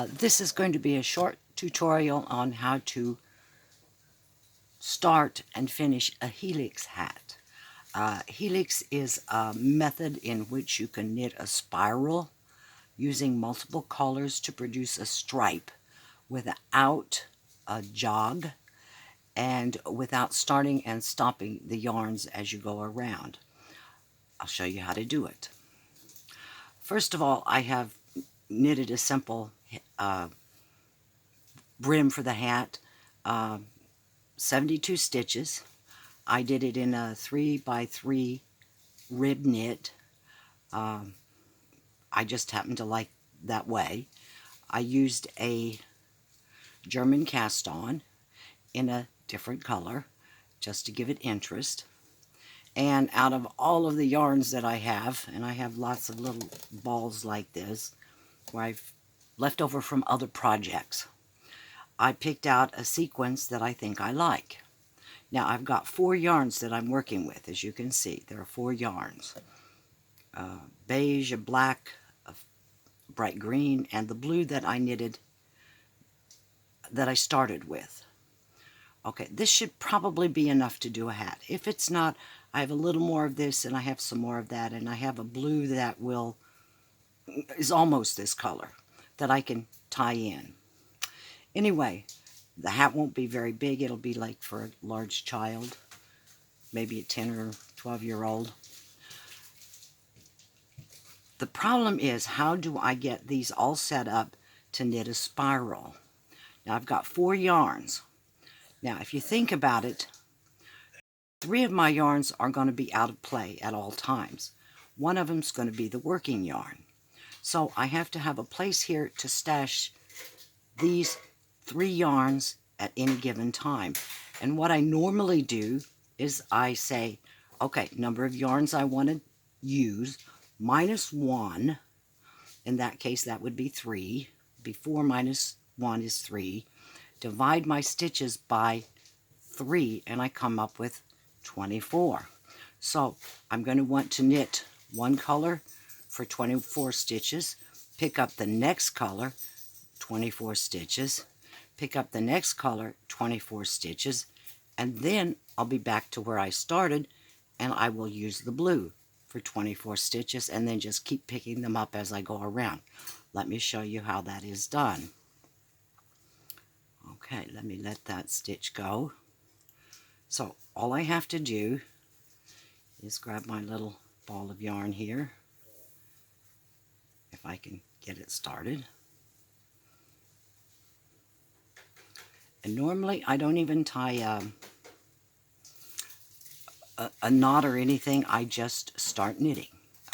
This is going to be a short tutorial on how to start and finish a Helix hat. Helix is a method in which you can knit a spiral using multiple colors to produce a stripe without a jog and without starting and stopping the yarns as you go around. I'll show you how to do it. First of all, I have knitted a simple brim for the hat, 72 stitches. I did it in a 3x3 rib knit. I just happened to like that way. I used a German cast on in a different color just to give it interest. And out of all of the yarns that I have, and I have lots of little balls like this where I've left over from other projects, I picked out a sequence that I think I like. Now I've got 4 yarns that I'm working with. As you can see, there are 4 yarns. Beige, a black, a bright green, and the blue that I knitted, that I started with. Okay, this should probably be enough to do a hat. If it's not, I have a little more of this and I have some more of that, and I have a blue that is almost this color that I can tie in. Anyway, the hat won't be very big. It'll be like for a large child, maybe a 10 or 12-year-old. The problem is, how do I get these all set up to knit a spiral? Now I've got 4 yarns. Now if you think about it, 3 of my yarns are going to be out of play at all times. One of them is going to be the working yarn. So I have to have a place here to stash these 3 yarns at any given time. And what I normally do is I say, okay, number of yarns I want to use minus 1. In that case, that would be 3. Before minus 1 is 3. Divide my stitches by 3, and I come up with 24. So I'm going to want to knit one color for 24 stitches, pick up the next color, 24 stitches, pick up the next color, 24 stitches, and then I'll be back to where I started, and I will use the blue for 24 stitches, and then just keep picking them up as I go around. Let me show you how that is done. Okay, let me let that stitch go. So all I have to do is grab my little ball of yarn here, if I can get it started. And normally I don't even tie a knot or anything. I just start knitting.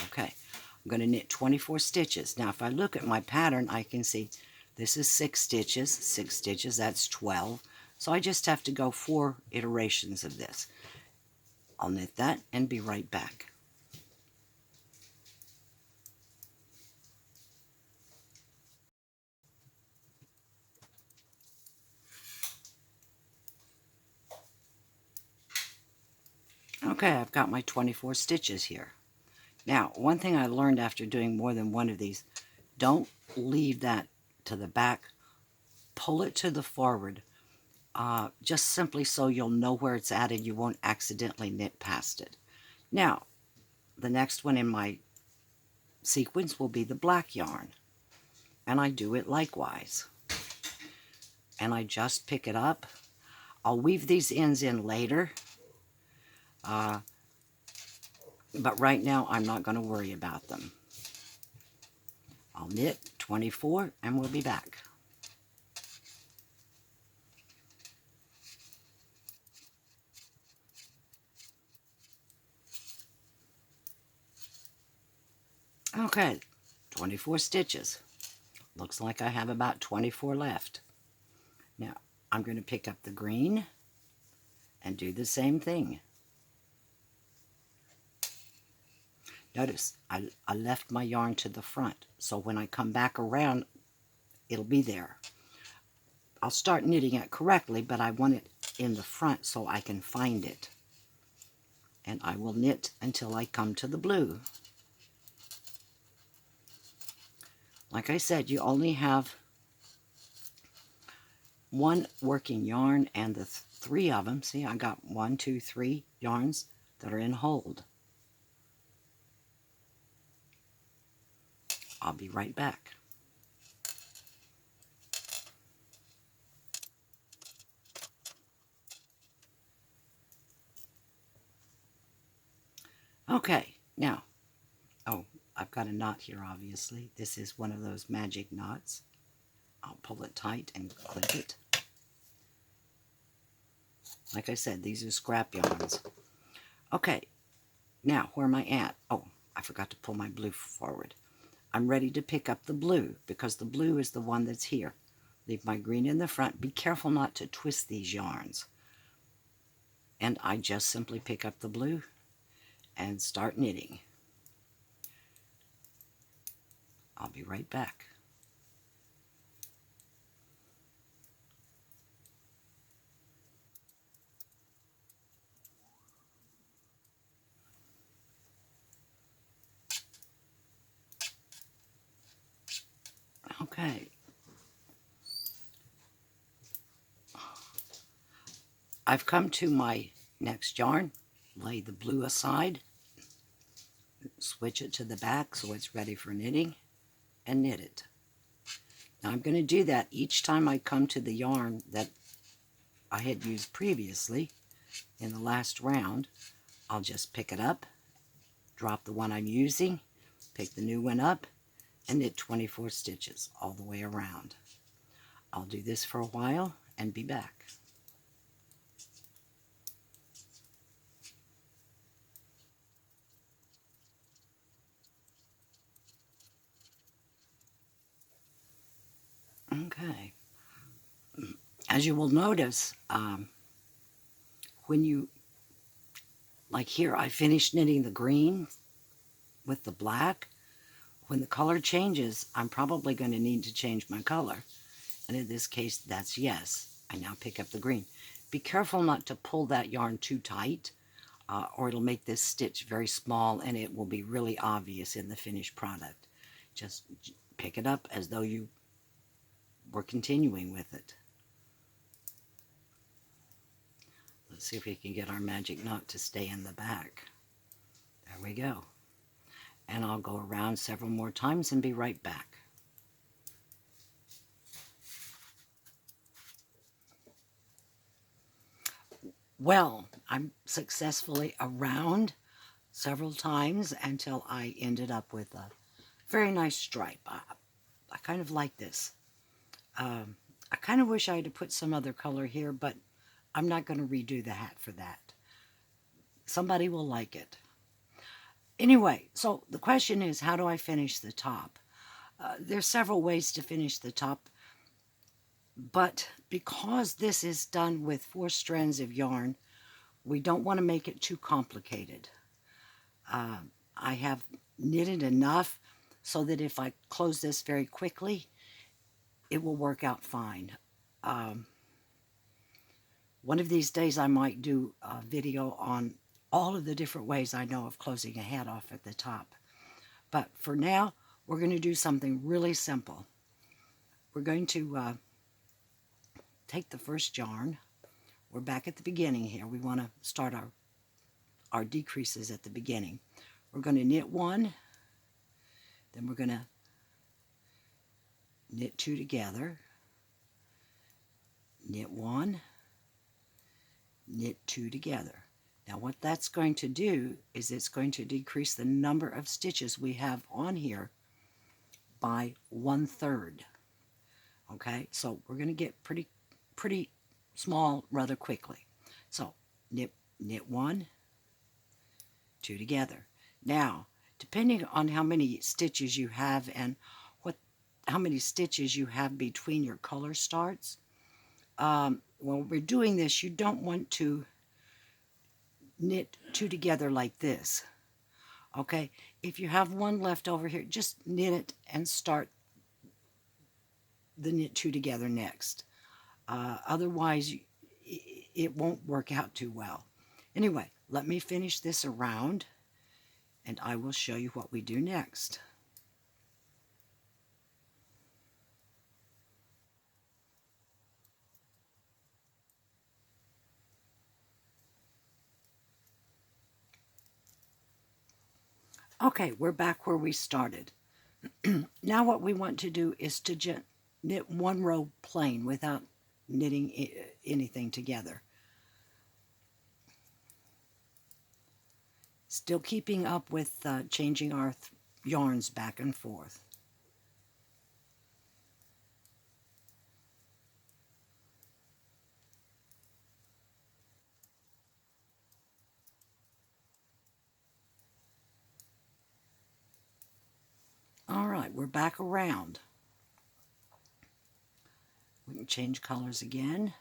Okay, I'm going to knit 24 stitches. Now if I look at my pattern, I can see this is 6 stitches, that's 12. So I just have to go 4 iterations of this. I'll knit that and be right back. Okay, I've got my 24 stitches here. Now, one thing I learned after doing more than one of these, don't leave that to the back. Pull it to the forward, just simply so you'll know where it's at and you won't accidentally knit past it. Now, the next one in my sequence will be the black yarn, and I do it likewise. And I just pick it up. I'll weave these ends in later, but right now I'm not going to worry about them. I'll knit 24 and we'll be back. Okay, 24 stitches. Looks like I have about 24 left. Now, I'm going to pick up the green and do the same thing. Notice, I left my yarn to the front, so when I come back around, it'll be there. I'll start knitting it correctly, but I want it in the front so I can find it. And I will knit until I come to the blue. Like I said, you only have one working yarn, and the three of them, see, I got 1, 2, 3 yarns that are in hold. I'll be right back. Okay, now, oh, I've got a knot here, obviously. This is one of those magic knots. I'll pull it tight and clip it. Like I said, these are scrap yarns. Okay, now, where am I at? Oh, I forgot to pull my blue forward. I'm ready to pick up the blue, because the blue is the one that's here. Leave my green in the front. Be careful not to twist these yarns. And I just simply pick up the blue and start knitting. I'll be right back. Okay. I've come to my next yarn. Lay the blue aside. Switch it to the back so it's ready for knitting, and knit it. Now I'm going to do that each time I come to the yarn that I had used previously in the last round. I'll just pick it up, drop the one I'm using, pick the new one up, and knit 24 stitches all the way around. I'll do this for a while and be back. Okay. As you will notice, when you, like here, I finished knitting the green with the black. When the color changes, I'm probably going to need to change my color. And in this case, that's yes. I now pick up the green. Be careful not to pull that yarn too tight, or it'll make this stitch very small and it will be really obvious in the finished product. Just pick it up as though you were continuing with it. Let's see if we can get our magic knot to stay in the back. There we go. And I'll go around several more times and be right back. Well, I'm successfully around several times until I ended up with a very nice stripe. I kind of like this. I kind of wish I had put some other color here, but I'm not going to redo the hat for that. Somebody will like it. Anyway, so the question is, how do I finish the top? There's several ways to finish the top, but because this is done with 4 strands of yarn, we don't want to make it too complicated. I have knitted enough so that if I close this very quickly, it will work out fine. One of these days I might do a video on all of the different ways I know of closing a hat off at the top. But for now, we're going to do something really simple. We're going to take the first yarn. We're back at the beginning here. We want to start our decreases at the beginning. We're going to knit 1, then we're going to knit 2 together, knit 1, knit 2 together. Now what that's going to do is it's going to decrease the number of stitches we have on here by 1/3. Okay, so we're going to get pretty small rather quickly. So knit 1, 2 together. Now, depending on how many stitches you have and how many stitches you have between your color starts, when we're doing this, you don't want to knit 2 together like this. Okay, if you have 1 left over here, just knit it and start the knit 2 together next. Otherwise, it won't work out too well. Anyway, let me finish this around, and I will show you what we do next. Okay, we're back where we started. Now what we want to do is to knit one row plain without knitting anything together. Still keeping up with changing our yarns back and forth. All right, we're back around. We can change colors again.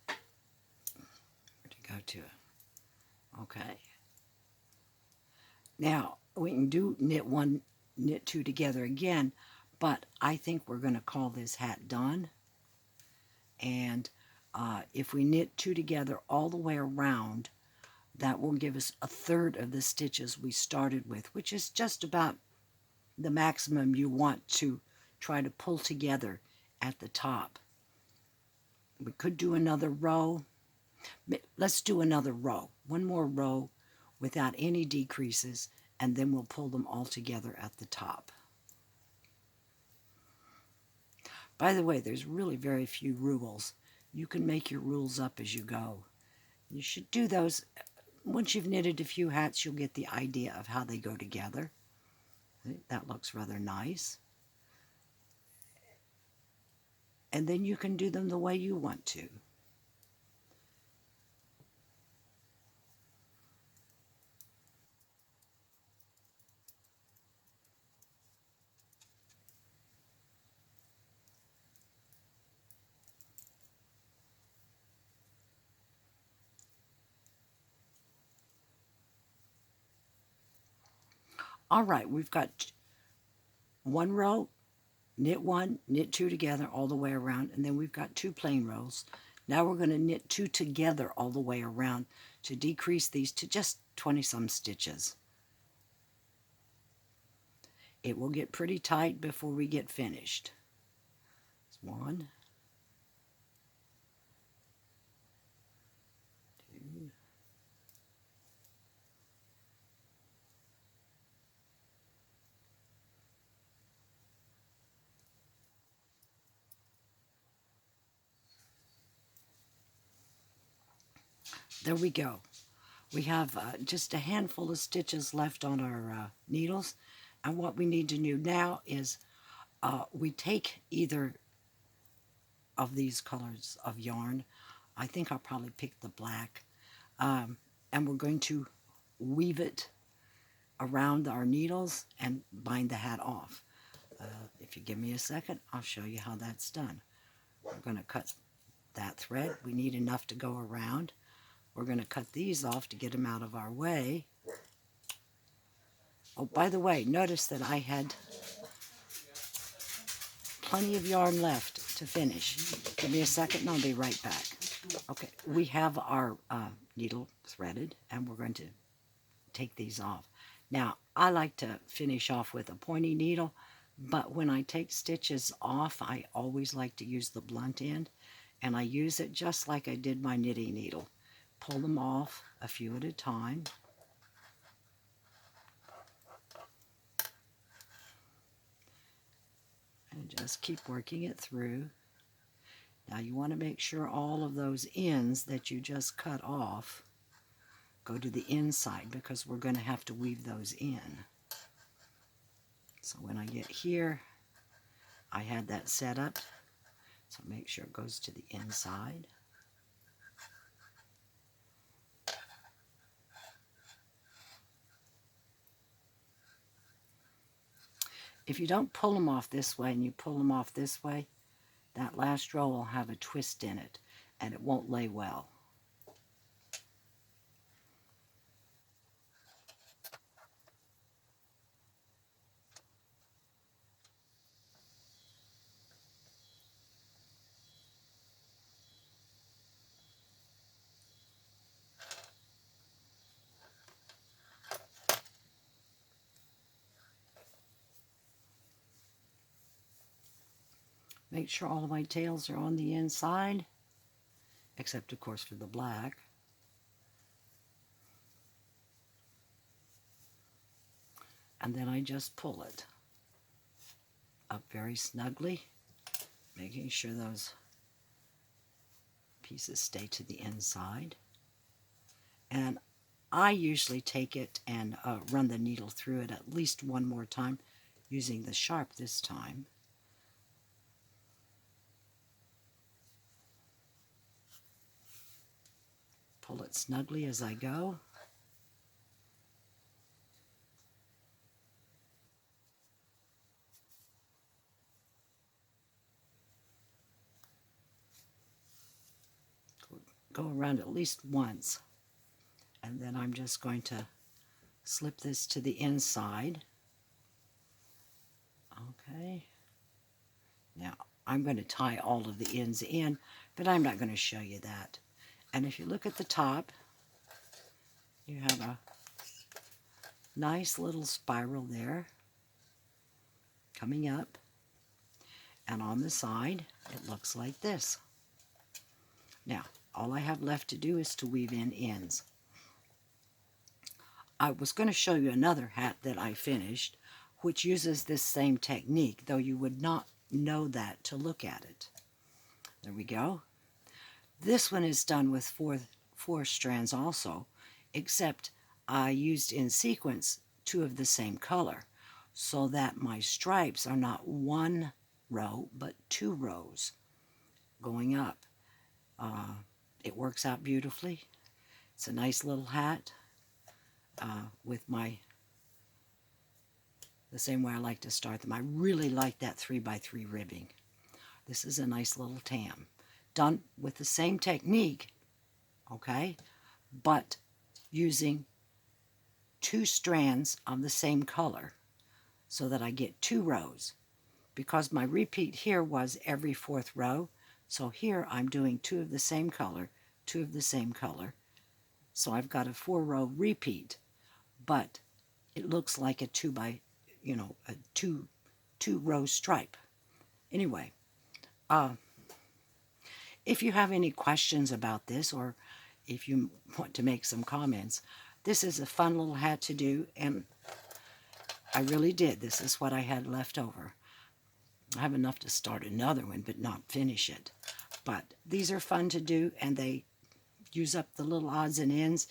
Where to go to? Okay. Now, we can do knit one, knit two together again, but I think we're going to call this hat done. And if we knit two together all the way around, that will give us a third of the stitches we started with, which is just about the maximum you want to try to pull together at the top. We could do another row. Let's do another row. One more row without any decreases, and then we'll pull them all together at the top. By the way, there's really very few rules. You can make your rules up as you go. You should do those. Once you've knitted a few hats, you'll get the idea of how they go together. That looks rather nice. And then you can do them the way you want to. All right, we've got one row, knit one, knit two together all the way around, and then we've got two plain rows. Now we're going to knit two together all the way around to decrease these to just 20-some stitches. It will get pretty tight before we get finished. One, two, there we go. We have just a handful of stitches left on our needles, and what we need to do now is we take either of these colors of yarn. I think I'll probably pick the black, and we're going to weave it around our needles and bind the hat off. If you give me a second, I'll show you how that's done. We're going to cut that thread. We need enough to go around. We're going to cut these off to get them out of our way. Oh, by the way, notice that I had plenty of yarn left to finish. Give me a second and I'll be right back. Okay, we have our needle threaded and we're going to take these off. Now, I like to finish off with a pointy needle, but when I take stitches off, I always like to use the blunt end, and I use it just like I did my knitting needle. Pull them off a few at a time. And just keep working it through. Now you want to make sure all of those ends that you just cut off go to the inside, because we're going to have to weave those in. So when I get here, I had that set up, so make sure it goes to the inside. If you don't pull them off this way and you pull them off this way, that last row will have a twist in it and it won't lay well. Make sure all of my tails are on the inside, except of course for the black. And then I just pull it up very snugly, making sure those pieces stay to the inside. And I usually take it and run the needle through it at least one more time, using the sharp this time. Pull it snugly as I go. Go around at least once. And then I'm just going to slip this to the inside. Okay. Now, I'm going to tie all of the ends in, but I'm not going to show you that. And if you look at the top, you have a nice little spiral there coming up. And on the side, it looks like this. Now, all I have left to do is to weave in ends. I was going to show you another hat that I finished, which uses this same technique, though you would not know that to look at it. There we go. This one is done with four strands also, except I used in sequence 2 of the same color, so that my stripes are not 1 row, but 2 rows going up. It works out beautifully. It's a nice little hat with the same way I like to start them. I really like that 3x3 ribbing. This is a nice little tam, done with the same technique, okay, but using 2 strands of the same color so that I get 2 rows. Because my repeat here was every 4th row, so here I'm doing 2 of the same color, 2 of the same color. So I've got a 4-row repeat, but it looks like a 2-row stripe. Anyway, if you have any questions about this, or if you want to make some comments, this is a fun little hat to do, and I really did. This is what I had left over. I have enough to start another one, but not finish it. But these are fun to do, and they use up the little odds and ends,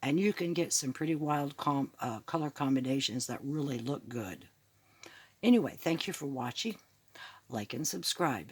and you can get some pretty wild color combinations that really look good. Anyway, thank you for watching. Like and subscribe.